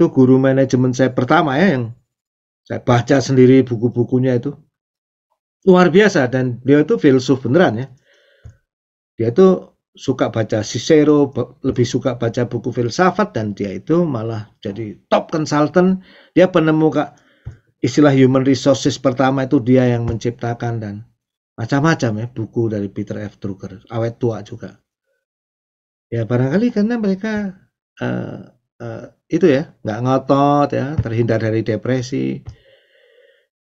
itu guru manajemen saya pertama ya, yang saya baca sendiri buku-bukunya itu. Luar biasa, dan dia itu filsuf beneran ya. Dia itu suka baca Cicero, lebih suka baca buku filsafat, dan dia itu malah jadi top consultant. Dia penemu istilah human resources pertama itu dia yang menciptakan, dan macam-macam ya buku dari Peter F. Drucker, awet tua juga. Ya barangkali karena mereka itu ya nggak ngotot ya, terhindar dari depresi.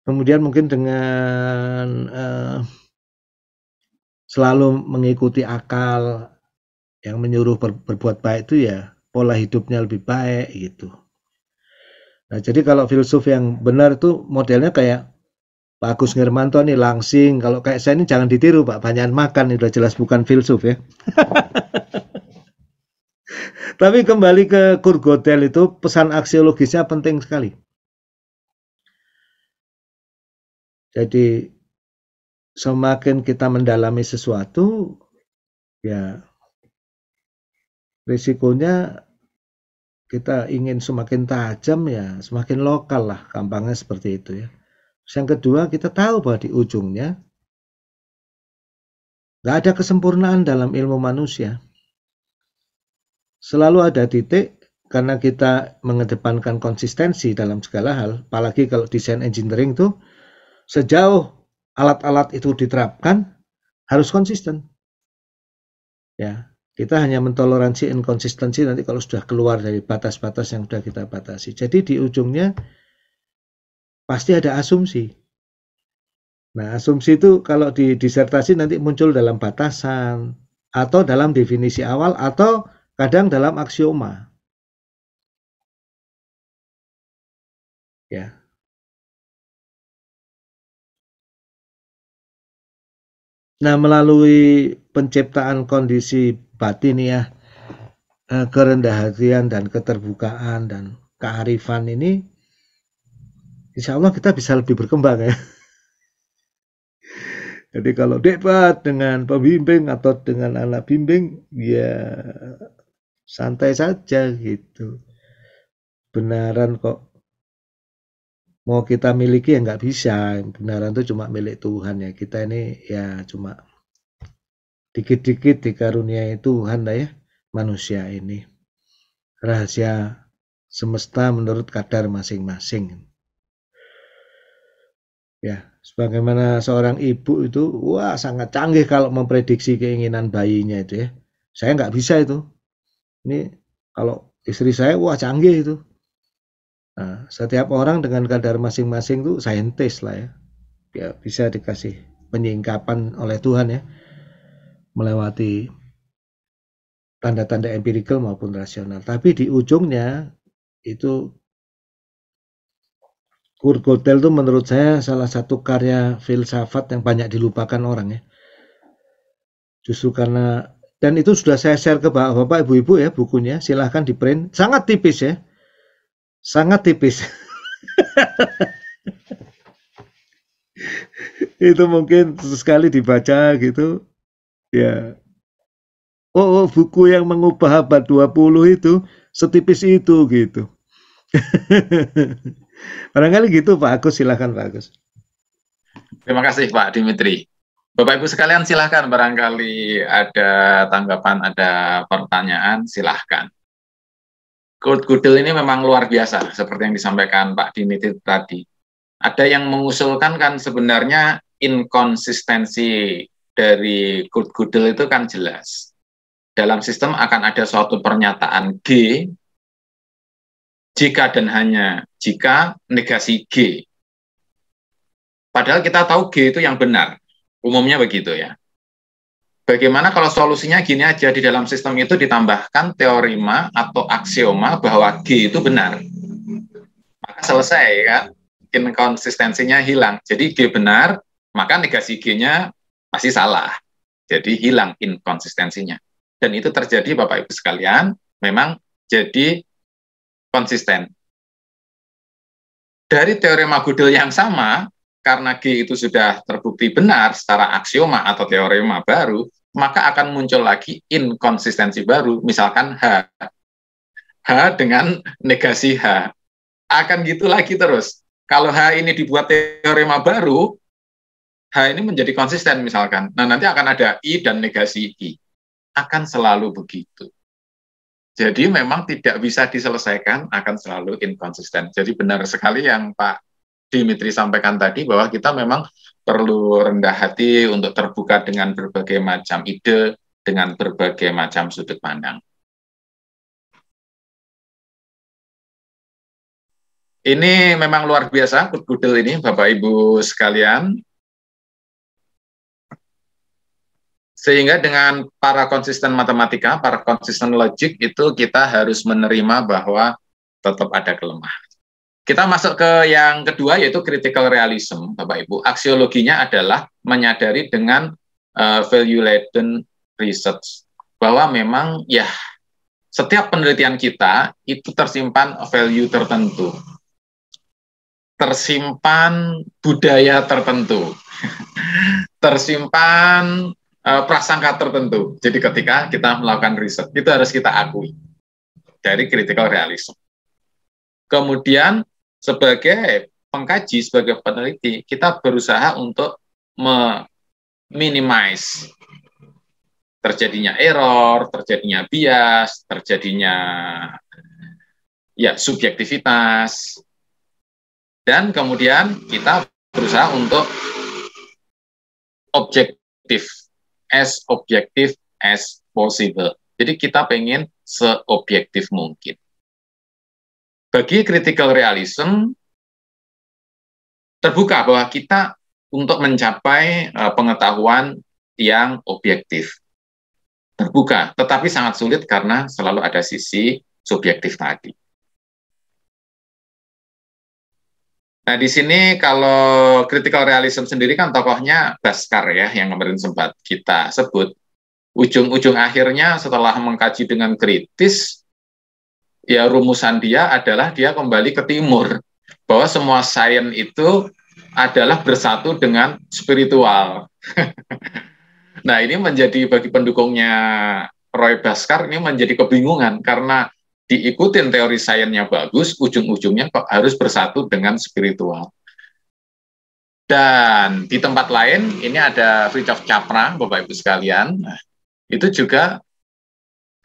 Kemudian mungkin dengan selalu mengikuti akal yang menyuruh berbuat baik itu ya pola hidupnya lebih baik gitu. Nah jadi kalau filsuf yang benar itu modelnya kayak Pak Agus Nirmanto nih, langsing. Kalau kayak saya ini jangan ditiru Pak, banyakan makan, ini udah jelas bukan filsuf ya. Tapi kembali ke Kurt Gödel, itu pesan aksiologisnya penting sekali. Jadi semakin kita mendalami sesuatu, ya risikonya kita ingin semakin tajam ya semakin lokal lah, gampangnya seperti itu ya. Yang kedua, kita tahu bahwa di ujungnya nggak ada kesempurnaan dalam ilmu manusia. Selalu ada titik, karena kita mengedepankan konsistensi dalam segala hal, apalagi kalau desain engineering tuh, sejauh alat-alat itu diterapkan, harus konsisten. Ya, kita hanya mentoleransi inkonsistensi nanti kalau sudah keluar dari batas-batas yang sudah kita batasi. Jadi di ujungnya pasti ada asumsi. Nah, asumsi itu kalau di disertasi nanti muncul dalam batasan, atau dalam definisi awal, atau kadang dalam aksioma. Ya. Nah, melalui penciptaan kondisi batiniah, kerendah hatian dan keterbukaan dan kearifan ini, insya Allah kita bisa lebih berkembang ya. Jadi kalau debat dengan pembimbing atau dengan anak bimbing, ya santai saja gitu. Benaran kok mau kita miliki ya nggak bisa. Benaran itu cuma milik Tuhan ya. Kita ini ya cuma dikit-dikit dikaruniai Tuhan lah ya, manusia ini. Rahasia semesta menurut kadar masing-masing. Ya, sebagaimana seorang ibu itu, wah sangat canggih kalau memprediksi keinginan bayinya itu ya. Saya nggak bisa itu. Ini kalau istri saya, wah canggih itu. Nah, setiap orang dengan kadar masing-masing tuh saintis lah ya. Ya bisa dikasih penyingkapan oleh Tuhan ya, melewati tanda-tanda empirikal maupun rasional. Tapi di ujungnya itu Kurt Gödel itu menurut saya salah satu karya filsafat yang banyak dilupakan orang ya. Justru karena, dan itu sudah saya share ke bapak ibu-ibu ya bukunya, silahkan di print, sangat tipis ya, sangat tipis. Itu mungkin sekali dibaca gitu ya, oh buku yang mengubah abad 20 itu setipis itu gitu. Barangkali gitu Pak Agus, silahkan Pak Agus. Terima kasih Pak Dimitri. Bapak Ibu sekalian silahkan, barangkali ada tanggapan, ada pertanyaan, silahkan. Kurt Gödel ini memang luar biasa, seperti yang disampaikan Pak Dimitri tadi. Ada yang mengusulkan kan sebenarnya inkonsistensi dari Kurt Gödel itu kan jelas. Dalam sistem akan ada suatu pernyataan G, jika dan hanya jika negasi G. Padahal kita tahu G itu yang benar, umumnya begitu ya. Bagaimana kalau solusinya gini aja, di dalam sistem itu ditambahkan teorema atau aksioma bahwa G itu benar. Maka selesai kan, inkonsistensinya hilang. Jadi G benar, maka negasi G-nya pasti salah. Jadi hilang inkonsistensinya. Dan itu terjadi Bapak Ibu sekalian, memang jadi konsisten. Dari teorema Gödel yang sama, karena G itu sudah terbukti benar secara aksioma atau teorema baru, maka akan muncul lagi inkonsistensi baru, misalkan H. H dengan negasi H. Akan gitu lagi terus. Kalau H ini dibuat teorema baru, H ini menjadi konsisten misalkan. Nah, nanti akan ada I dan negasi I. Akan selalu begitu. Jadi memang tidak bisa diselesaikan, akan selalu inkonsisten. Jadi benar sekali yang Pak Dimitri sampaikan tadi, bahwa kita memang perlu rendah hati untuk terbuka dengan berbagai macam ide, dengan berbagai macam sudut pandang. Ini memang luar biasa, Kudel ini, Bapak Ibu sekalian. Sehingga dengan para konsisten matematika, para konsisten logik, itu kita harus menerima bahwa tetap ada kelemahan. Kita masuk ke yang kedua, yaitu critical realism, Bapak Ibu. Aksiologinya adalah menyadari dengan value-laden research, bahwa memang ya setiap penelitian kita itu tersimpan value tertentu, tersimpan budaya tertentu, tersimpan prasangka tertentu. Jadi ketika kita melakukan riset, itu harus kita akui dari critical realism. Kemudian sebagai pengkaji, sebagai peneliti, kita berusaha untuk meminimize terjadinya error, terjadinya bias, terjadinya ya subjektivitas, dan kemudian kita berusaha untuk objektif, as objective as possible. Jadi kita pengen seobjektif mungkin. Bagi critical realism, terbuka bahwa kita untuk mencapai pengetahuan yang objektif. Terbuka, tetapi sangat sulit karena selalu ada sisi subjektif tadi. Nah, di sini kalau critical realism sendiri kan tokohnya Bhaskar ya, yang kemarin sempat kita sebut. Ujung-ujung akhirnya setelah mengkaji dengan kritis, ya rumusan dia adalah dia kembali ke timur. Bahwa semua sains itu adalah bersatu dengan spiritual. Nah, ini menjadi bagi pendukungnya Roy Bhaskar ini menjadi kebingungan karena diikutin teori sainsnya bagus, ujung-ujungnya kok harus bersatu dengan spiritual. Dan di tempat lain, ini ada Fritjof Capra, Bapak Ibu sekalian, nah, itu juga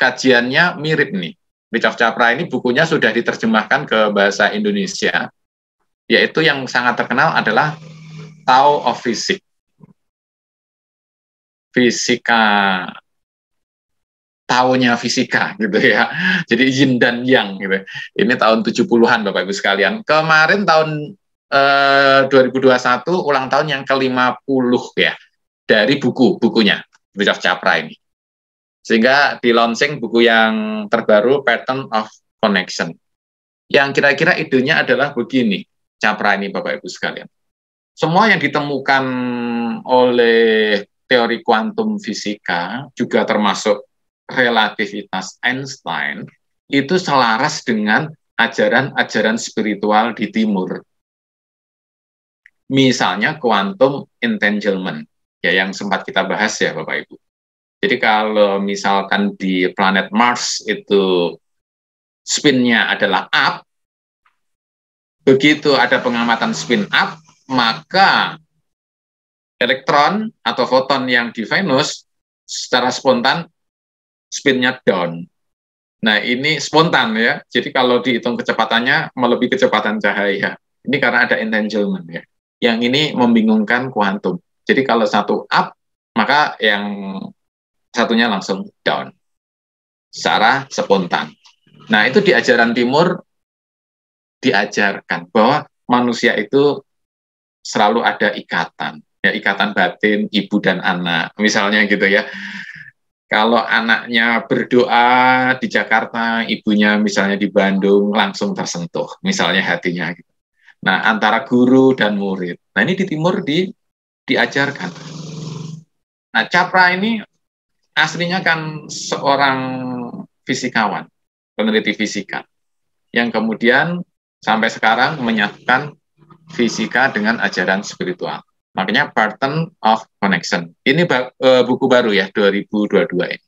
kajiannya mirip nih. Fritjof Capra ini bukunya sudah diterjemahkan ke bahasa Indonesia, yaitu yang sangat terkenal adalah Tao of Physics. Fisika, tahunnya fisika gitu ya. Jadi yin dan yang gitu. Ini tahun 70-an Bapak Ibu sekalian. Kemarin tahun 2021 ulang tahun yang ke-50 ya dari bukunya Fritjof Capra ini. Sehingga di launching buku yang terbaru Pattern of Connection. Yang kira-kira idenya adalah begini, Capra ini Bapak Ibu sekalian. Semua yang ditemukan oleh teori kuantum fisika juga termasuk relativitas Einstein itu selaras dengan ajaran-ajaran spiritual di timur. Misalnya quantum entanglement, ya yang sempat kita bahas ya Bapak Ibu. Jadi kalau misalkan di planet Mars itu spin-nya adalah up, begitu ada pengamatan spin up, maka elektron atau foton yang di Venus secara spontan spin-nya down. Nah, ini spontan ya. Jadi kalau dihitung kecepatannya melebihi kecepatan cahaya. Ini karena ada entanglement ya. Yang ini membingungkan kuantum. Jadi kalau satu up, maka yang satunya langsung down. Secara spontan. Nah, itu di ajaran timur diajarkan bahwa manusia itu selalu ada ikatan. Ya, ikatan batin ibu dan anak, misalnya gitu ya. Kalau anaknya berdoa di Jakarta, ibunya misalnya di Bandung, langsung tersentuh, misalnya hatinya. Gitu. Nah, antara guru dan murid. Nah, ini di timur diajarkan. Nah, Capra ini aslinya kan seorang fisikawan, peneliti fisika, yang kemudian sampai sekarang menyatukan fisika dengan ajaran spiritual. Makanya Pattern of Connection. Ini buku baru ya, 2022 ini.